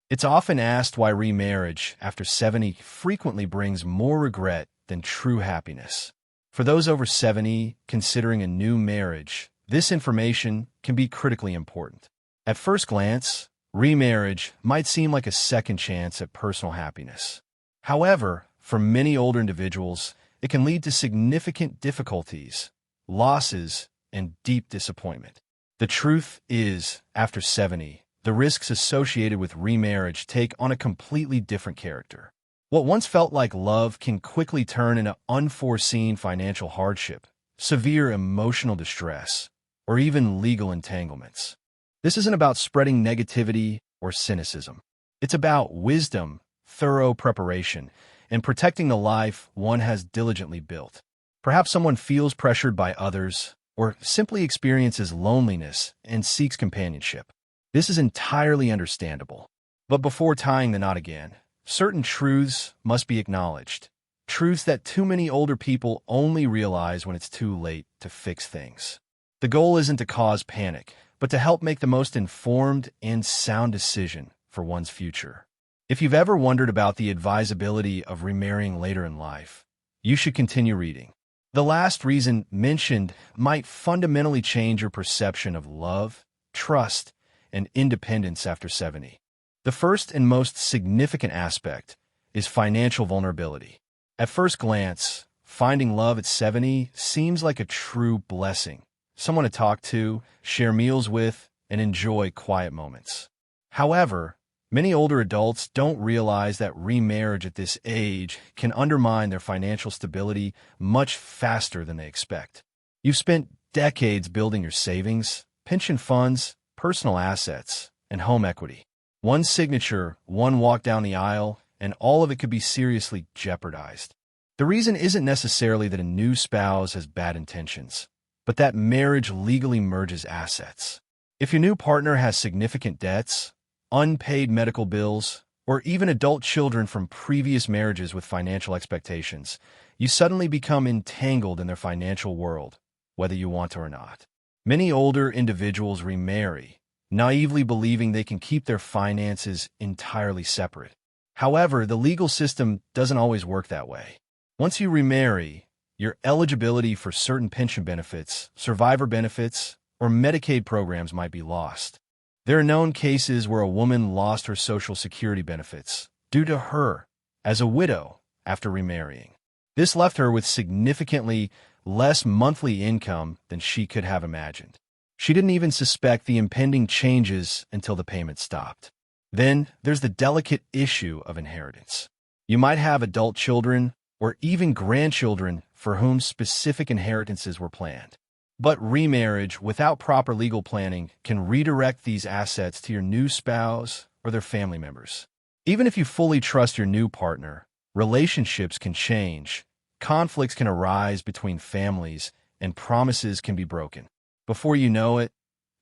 It's often asked why remarriage after 70 frequently brings more regret than true happiness. For those over 70 considering a new marriage, this information can be critically important. At first glance, remarriage might seem like a second chance at personal happiness. However, for many older individuals, it can lead to significant difficulties, losses, and deep disappointment. The truth is, after 70, the risks associated with remarriage take on a completely different character. What once felt like love can quickly turn into unforeseen financial hardship, severe emotional distress, or even legal entanglements. This isn't about spreading negativity or cynicism. It's about wisdom, thorough preparation, and protecting the life one has diligently built. Perhaps someone feels pressured by others, or simply experiences loneliness and seeks companionship. This is entirely understandable. But before tying the knot again, certain truths must be acknowledged. Truths that too many older people only realize when it's too late to fix things. The goal isn't to cause panic, but to help make the most informed and sound decision for one's future. If you've ever wondered about the advisability of remarrying later in life, you should continue reading. The last reason mentioned might fundamentally change your perception of love, trust, and independence after 70. The first and most significant aspect is financial vulnerability. At first glance, finding love at 70 seems like a true blessing. Someone to talk to, share meals with, and enjoy quiet moments. However, many older adults don't realize that remarriage at this age can undermine their financial stability much faster than they expect. You've spent decades building your savings, pension funds, personal assets, and home equity. One signature, one walk down the aisle, and all of it could be seriously jeopardized. The reason isn't necessarily that a new spouse has bad intentions, but that marriage legally merges assets. If your new partner has significant debts, unpaid medical bills, or even adult children from previous marriages with financial expectations, you suddenly become entangled in their financial world, whether you want to or not. Many older individuals remarry, naively believing they can keep their finances entirely separate. However, the legal system doesn't always work that way. Once you remarry, your eligibility for certain pension benefits, survivor benefits, or Medicaid programs might be lost. There are known cases where a woman lost her Social Security benefits due to her as a widow after remarrying. This left her with significantly less monthly income than she could have imagined. She didn't even suspect the impending changes until the payment stopped. Then there's the delicate issue of inheritance. You might have adult children or even grandchildren for whom specific inheritances were planned. But remarriage without proper legal planning can redirect these assets to your new spouse or their family members. Even if you fully trust your new partner, relationships can change, conflicts can arise between families, and promises can be broken. Before you know it,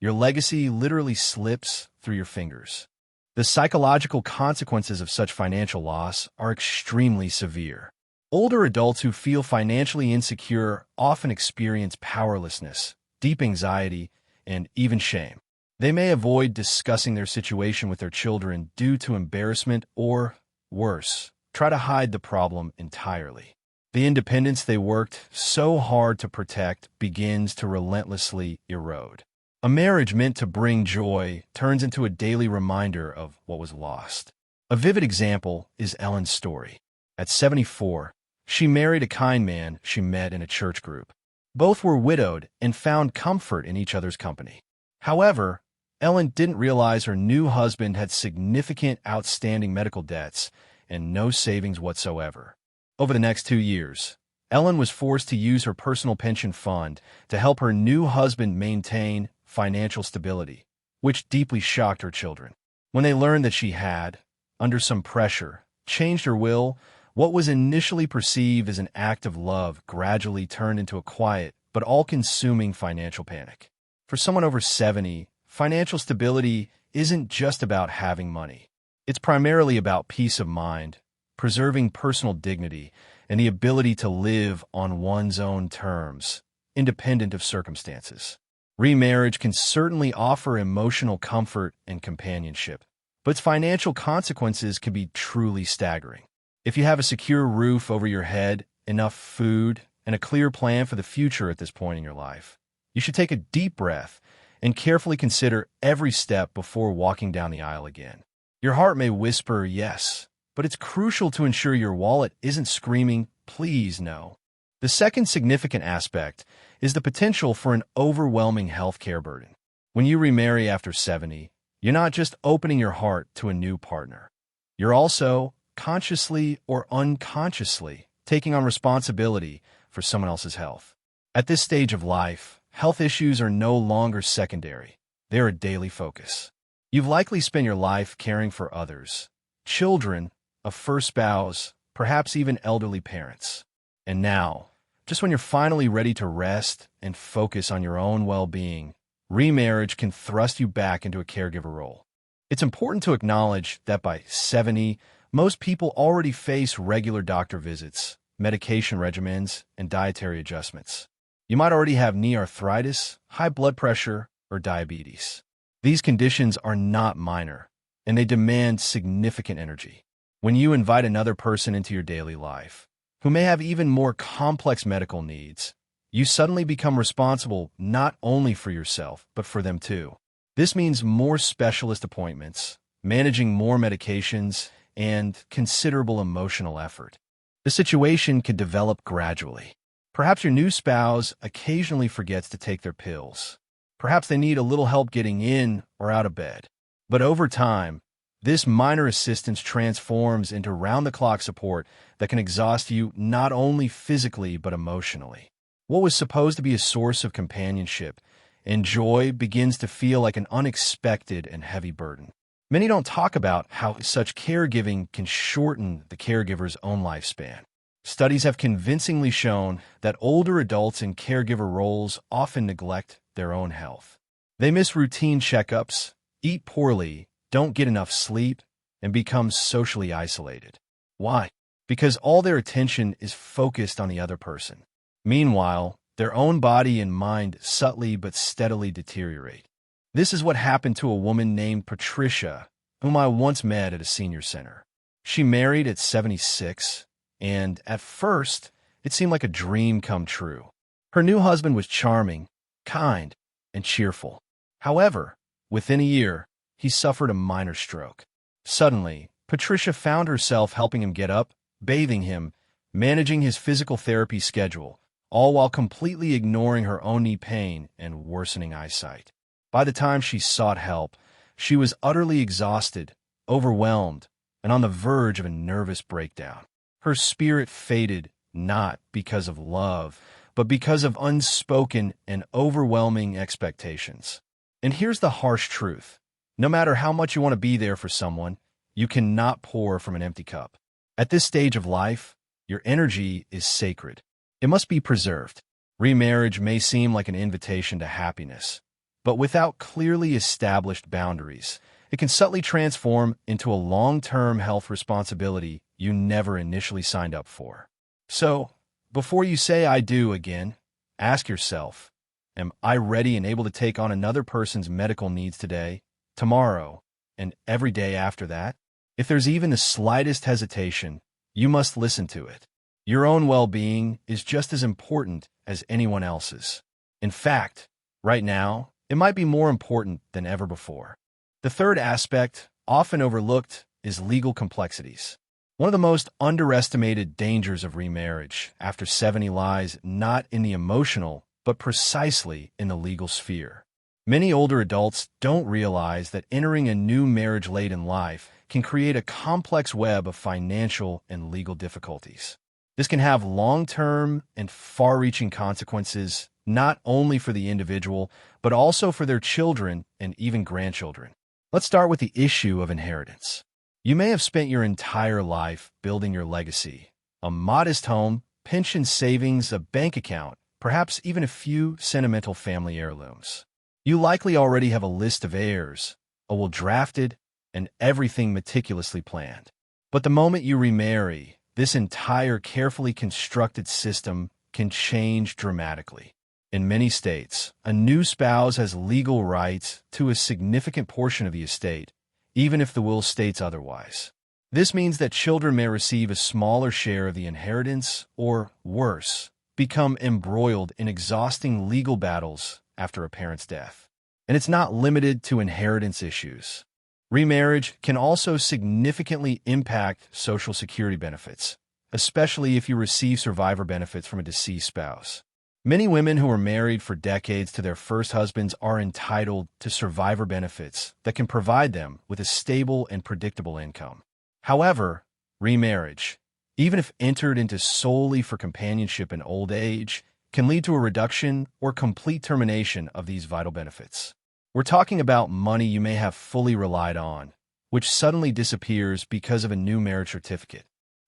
your legacy literally slips through your fingers. The psychological consequences of such financial loss are extremely severe. Older adults who feel financially insecure often experience powerlessness, deep anxiety, and even shame. They may avoid discussing their situation with their children due to embarrassment or, worse, try to hide the problem entirely. The independence they worked so hard to protect begins to relentlessly erode. A marriage meant to bring joy turns into a daily reminder of what was lost. A vivid example is Ellen's story. At 74, she married a kind man she met in a church group. Both were widowed and found comfort in each other's company. However, Ellen didn't realize her new husband had significant outstanding medical debts and no savings whatsoever. Over the next 2 years, Ellen was forced to use her personal pension fund to help her new husband maintain financial stability, which deeply shocked her children. When they learned that she had, under some pressure, changed her will, what was initially perceived as an act of love gradually turned into a quiet but all-consuming financial panic. For someone over 70, financial stability isn't just about having money. It's primarily about peace of mind, preserving personal dignity, and the ability to live on one's own terms, independent of circumstances. Remarriage can certainly offer emotional comfort and companionship, but its financial consequences can be truly staggering. If you have a secure roof over your head, enough food, and a clear plan for the future at this point in your life, you should take a deep breath and carefully consider every step before walking down the aisle again. Your heart may whisper yes, but it's crucial to ensure your wallet isn't screaming, "Please, no." The second significant aspect is the potential for an overwhelming healthcare burden. When you remarry after 70, you're not just opening your heart to a new partner. You're also, consciously or unconsciously, taking on responsibility for someone else's health. At this stage of life, health issues are no longer secondary. They're a daily focus. You've likely spent your life caring for others, children, a first spouse, perhaps even elderly parents. And now, just when you're finally ready to rest and focus on your own well-being, remarriage can thrust you back into a caregiver role. It's important to acknowledge that by 70, most people already face regular doctor visits, medication regimens, and dietary adjustments. You might already have knee arthritis, high blood pressure, or diabetes. These conditions are not minor, and they demand significant energy. When you invite another person into your daily life, who may have even more complex medical needs, you suddenly become responsible not only for yourself, but for them too. This means more specialist appointments, managing more medications, and considerable emotional effort. The situation could develop gradually. Perhaps your new spouse occasionally forgets to take their pills. Perhaps they need a little help getting in or out of bed. But over time, this minor assistance transforms into round-the-clock support that can exhaust you not only physically but emotionally. What was supposed to be a source of companionship and joy begins to feel like an unexpected and heavy burden. Many don't talk about how such caregiving can shorten the caregiver's own lifespan. Studies have convincingly shown that older adults in caregiver roles often neglect their own health. They miss routine checkups, eat poorly, don't get enough sleep, and become socially isolated. Why? Because all their attention is focused on the other person. Meanwhile, their own body and mind subtly but steadily deteriorate. This is what happened to a woman named Patricia, whom I once met at a senior center. She married at 76, and at first, it seemed like a dream come true. Her new husband was charming, kind, and cheerful. However, within a year, he suffered a minor stroke. Suddenly, Patricia found herself helping him get up, bathing him, managing his physical therapy schedule, all while completely ignoring her own knee pain and worsening eyesight. By the time she sought help, she was utterly exhausted, overwhelmed, and on the verge of a nervous breakdown. Her spirit faded not because of love, but because of unspoken and overwhelming expectations. And here's the harsh truth. No matter how much you want to be there for someone, you cannot pour from an empty cup. At this stage of life, your energy is sacred. It must be preserved. Remarriage may seem like an invitation to happiness, but without clearly established boundaries, it can subtly transform into a long-term health responsibility you never initially signed up for. So, before you say "I do" again, ask yourself, am I ready and able to take on another person's medical needs today, tomorrow, and every day after that? If there's even the slightest hesitation, you must listen to it. Your own well-being is just as important as anyone else's. In fact, right now, it might be more important than ever before. The third aspect, often overlooked, is legal complexities. One of the most underestimated dangers of remarriage after 70 lies not in the emotional, but precisely in the legal sphere. Many older adults don't realize that entering a new marriage late in life can create a complex web of financial and legal difficulties. This can have long-term and far-reaching consequences not only for the individual, but also for their children and even grandchildren. Let's start with the issue of inheritance. You may have spent your entire life building your legacy, a modest home, pension savings, a bank account, perhaps even a few sentimental family heirlooms. You likely already have a list of heirs, a will drafted, and everything meticulously planned. But the moment you remarry, this entire carefully constructed system can change dramatically. In many states, a new spouse has legal rights to a significant portion of the estate, even if the will states otherwise. This means that children may receive a smaller share of the inheritance or, worse, become embroiled in exhausting legal battles after a parent's death. And it's not limited to inheritance issues. Remarriage can also significantly impact Social Security benefits, especially if you receive survivor benefits from a deceased spouse. Many women who were married for decades to their first husbands are entitled to survivor benefits that can provide them with a stable and predictable income. However, remarriage, even if entered into solely for companionship in old age, can lead to a reduction or complete termination of these vital benefits. We're talking about money you may have fully relied on, which suddenly disappears because of a new marriage certificate.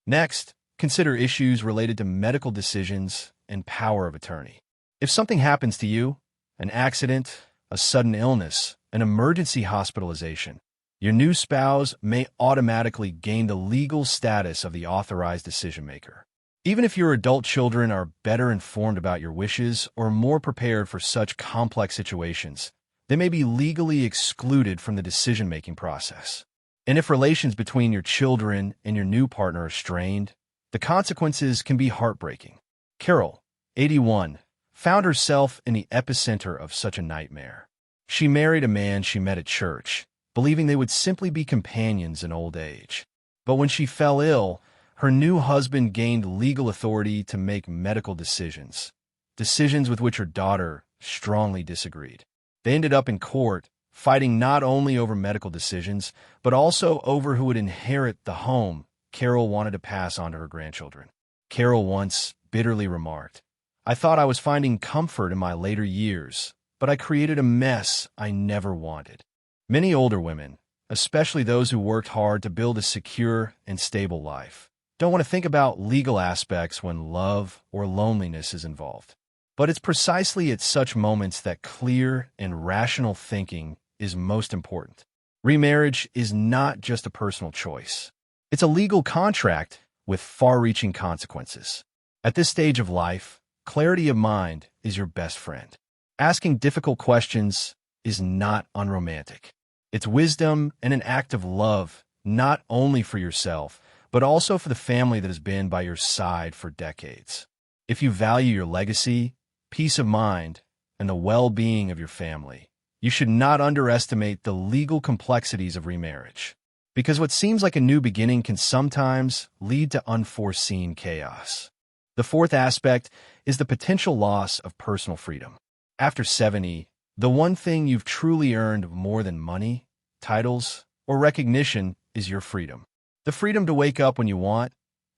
Next, consider issues related to medical decisions and power of attorney. If something happens to you, an accident, a sudden illness, an emergency hospitalization, your new spouse may automatically gain the legal status of the authorized decision-maker. Even if your adult children are better informed about your wishes or more prepared for such complex situations, they may be legally excluded from the decision-making process. And if relations between your children and your new partner are strained, the consequences can be heartbreaking. Carol, 81, found herself in the epicenter of such a nightmare. She married a man she met at church, believing they would simply be companions in old age. But when she fell ill, her new husband gained legal authority to make medical decisions with which her daughter strongly disagreed. They ended up in court, fighting not only over medical decisions, but also over who would inherit the home Carol wanted to pass on to her grandchildren. Carol once bitterly remarked, "I thought I was finding comfort in my later years, but I created a mess I never wanted." Many older women, especially those who worked hard to build a secure and stable life, don't want to think about legal aspects when love or loneliness is involved. But it's precisely at such moments that clear and rational thinking is most important. Remarriage is not just a personal choice. It's a legal contract with far-reaching consequences. At this stage of life, clarity of mind is your best friend. Asking difficult questions is not unromantic. It's wisdom and an act of love, not only for yourself, but also for the family that has been by your side for decades. If you value your legacy, peace of mind, and the well-being of your family, you should not underestimate the legal complexities of remarriage, because what seems like a new beginning can sometimes lead to unforeseen chaos. The fourth aspect is the potential loss of personal freedom. After 70, the one thing you've truly earned more than money, titles, or recognition is your freedom. The freedom to wake up when you want,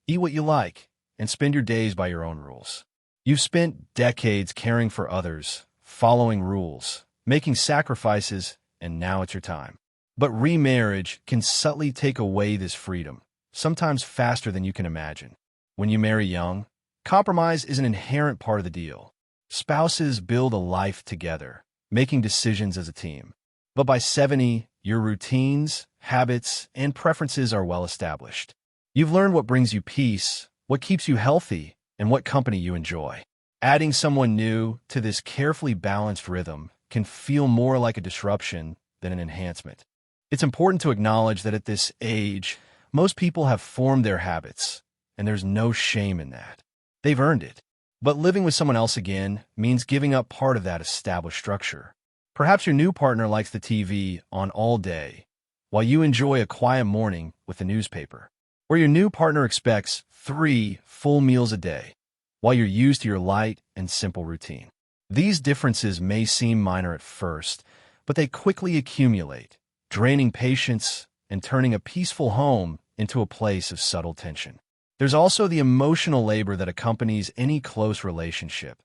eat what you like, and spend your days by your own rules. You've spent decades caring for others, following rules, making sacrifices, and now it's your time. But remarriage can subtly take away this freedom, sometimes faster than you can imagine. When you marry young, compromise is an inherent part of the deal. Spouses build a life together, making decisions as a team. But by 70, your routines, habits, and preferences are well established. You've learned what brings you peace, what keeps you healthy, and what company you enjoy. Adding someone new to this carefully balanced rhythm can feel more like a disruption than an enhancement. It's important to acknowledge that at this age, most people have formed their habits, and there's no shame in that. They've earned it. But living with someone else again means giving up part of that established structure. Perhaps your new partner likes the TV on all day, while you enjoy a quiet morning with the newspaper. Or your new partner expects 3 full meals a day, while you're used to your light and simple routine. These differences may seem minor at first, but they quickly accumulate, draining patience and turning a peaceful home into a place of subtle tension. There's also the emotional labor that accompanies any close relationship.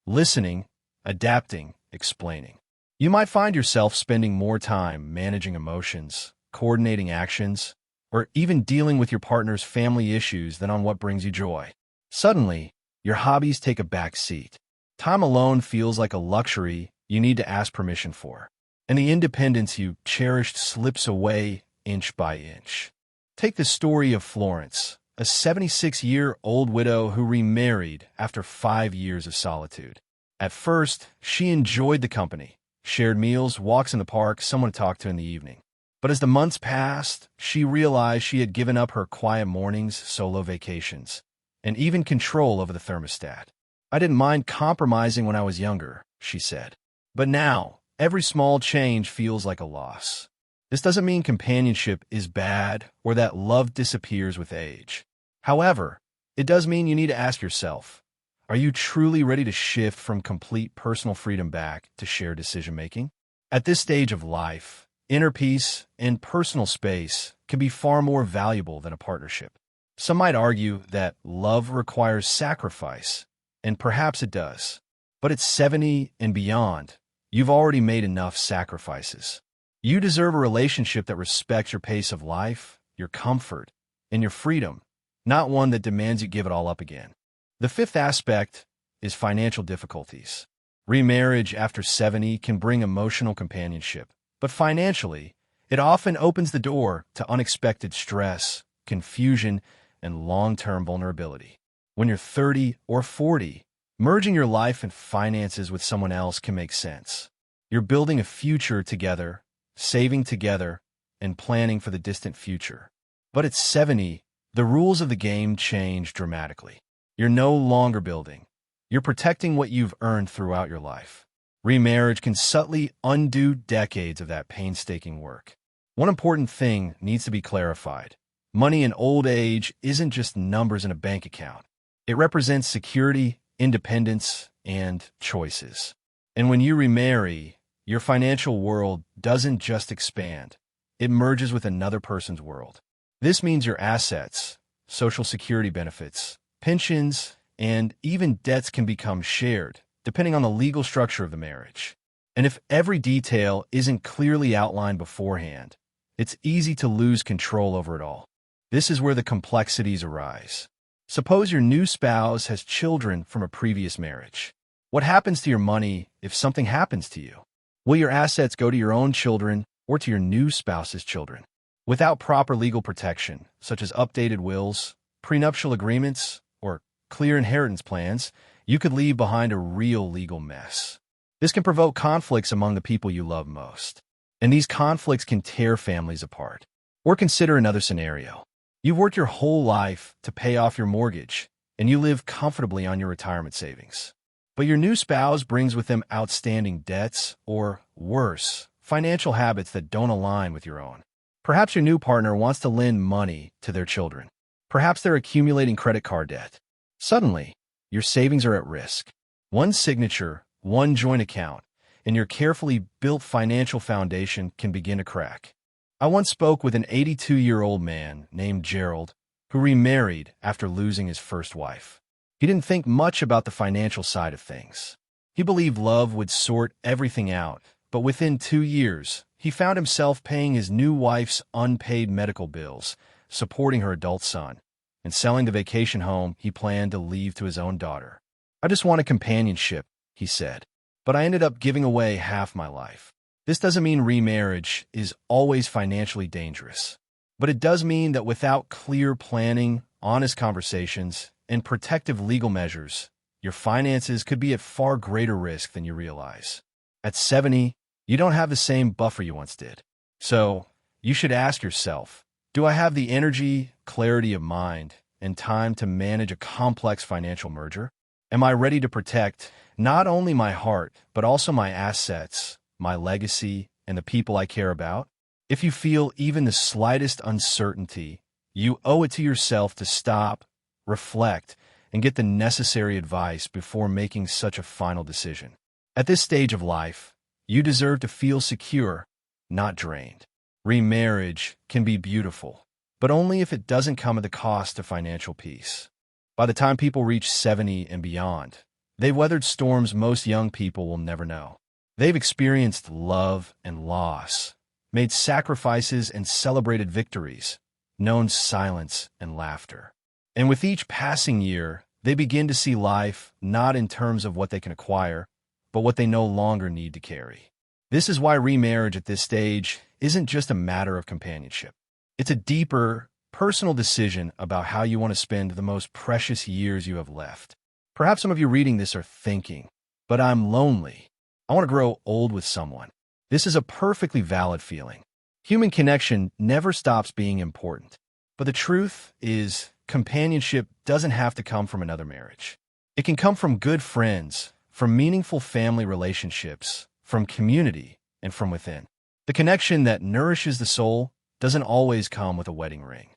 Listening, adapting, explaining. You might find yourself spending more time managing emotions, coordinating actions, or even dealing with your partner's family issues than on what brings you joy. Suddenly, your hobbies take a back seat. Time alone feels like a luxury you need to ask permission for, and the independence you cherished slips away inch by inch. Take the story of Florence, a 76-year-old widow who remarried after 5 years of solitude. At first, she enjoyed the company, shared meals, walks in the park, someone to talk to in the evening. But as the months passed, she realized she had given up her quiet mornings, solo vacations, and even control over the thermostat. I didn't mind compromising when I was younger, she said. But now, every small change feels like a loss. This doesn't mean companionship is bad or that love disappears with age. However, it does mean you need to ask yourself, are you truly ready to shift from complete personal freedom back to shared decision-making? At this stage of life, inner peace and personal space can be far more valuable than a partnership. Some might argue that love requires sacrifice, and perhaps it does. But at 70 and beyond, you've already made enough sacrifices. You deserve a relationship that respects your pace of life, your comfort, and your freedom, not one that demands you give it all up again. The fifth aspect is financial difficulties. Remarriage after 70 can bring emotional companionship, but financially, it often opens the door to unexpected stress, confusion, and long-term vulnerability. When you're 30 or 40, merging your life and finances with someone else can make sense. You're building a future together, saving together, and planning for the distant future. But at 70, the rules of the game change dramatically. You're no longer building. You're protecting what you've earned throughout your life. Remarriage can subtly undo decades of that painstaking work. One important thing needs to be clarified. Money in old age isn't just numbers in a bank account. It represents security, independence, and choices. And when you remarry, your financial world doesn't just expand. It merges with another person's world. This means your assets, social security benefits, pensions, and even debts can become shared, depending on the legal structure of the marriage. And if every detail isn't clearly outlined beforehand, it's easy to lose control over it all. This is where the complexities arise. Suppose your new spouse has children from a previous marriage. What happens to your money if something happens to you? Will your assets go to your own children or to your new spouse's children? Without proper legal protection, such as updated wills, prenuptial agreements, or clear inheritance plans, you could leave behind a real legal mess. This can provoke conflicts among the people you love most. And these conflicts can tear families apart. Or consider another scenario. You've worked your whole life to pay off your mortgage, and you live comfortably on your retirement savings. But your new spouse brings with them outstanding debts, or worse, financial habits that don't align with your own. Perhaps your new partner wants to lend money to their children. Perhaps they're accumulating credit card debt. Suddenly, your savings are at risk. One signature, one joint account, and your carefully built financial foundation can begin to crack. I once spoke with an 82-year-old man named Gerald who remarried after losing his first wife. He didn't think much about the financial side of things. He believed love would sort everything out, but within 2 years, he found himself paying his new wife's unpaid medical bills, supporting her adult son, and selling the vacation home he planned to leave to his own daughter. I just wanted companionship, he said, but I ended up giving away half my life. This doesn't mean remarriage is always financially dangerous, but it does mean that without clear planning, honest conversations, and protective legal measures, your finances could be at far greater risk than you realize. At 70, you don't have the same buffer you once did. So, you should ask yourself, do I have the energy, clarity of mind, and time to manage a complex financial merger? Am I ready to protect not only my heart, but also my assets, my legacy, and the people I care about? If you feel even the slightest uncertainty, you owe it to yourself to stop, reflect, and get the necessary advice before making such a final decision. At this stage of life, you deserve to feel secure, not drained. Remarriage can be beautiful, but only if it doesn't come at the cost of financial peace. By the time people reach 70 and beyond, they've weathered storms most young people will never know. They've experienced love and loss, made sacrifices and celebrated victories, known silence and laughter. And with each passing year, they begin to see life not in terms of what they can acquire, but what they no longer need to carry. This is why remarriage at this stage isn't just a matter of companionship. It's a deeper, personal decision about how you want to spend the most precious years you have left. Perhaps some of you reading this are thinking, but I'm lonely. I want to grow old with someone. This is a perfectly valid feeling. Human connection never stops being important. But the truth is, companionship doesn't have to come from another marriage. It can come from good friends, from meaningful family relationships, from community, and from within. The connection that nourishes the soul doesn't always come with a wedding ring.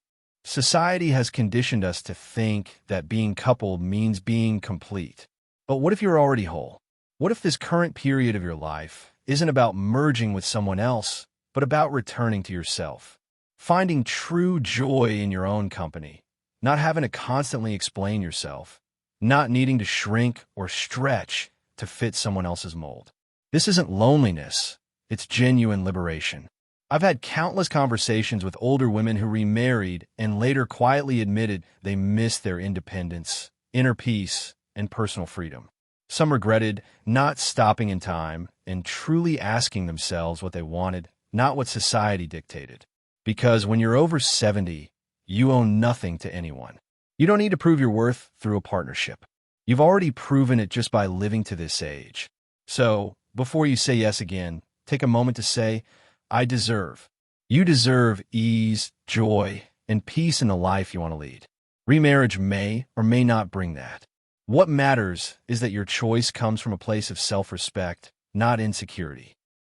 Society has conditioned us to think that being coupled means being complete. But what if you're already whole? What if this current period of your life isn't about merging with someone else, but about returning to yourself? Finding true joy in your own company, not having to constantly explain yourself, not needing to shrink or stretch to fit someone else's mold. This isn't loneliness, it's genuine liberation. I've had countless conversations with older women who remarried and later quietly admitted they missed their independence, inner peace, and personal freedom. Some regretted not stopping in time and truly asking themselves what they wanted, not what society dictated. Because when you're over 70, you owe nothing to anyone. You don't need to prove your worth through a partnership. You've already proven it just by living to this age. So, before you say yes again, take a moment to say, I deserve. You deserve ease, joy, and peace in the life you want to lead. Remarriage may or may not bring that. What matters is that your choice comes from a place of self-respect, not insecurity.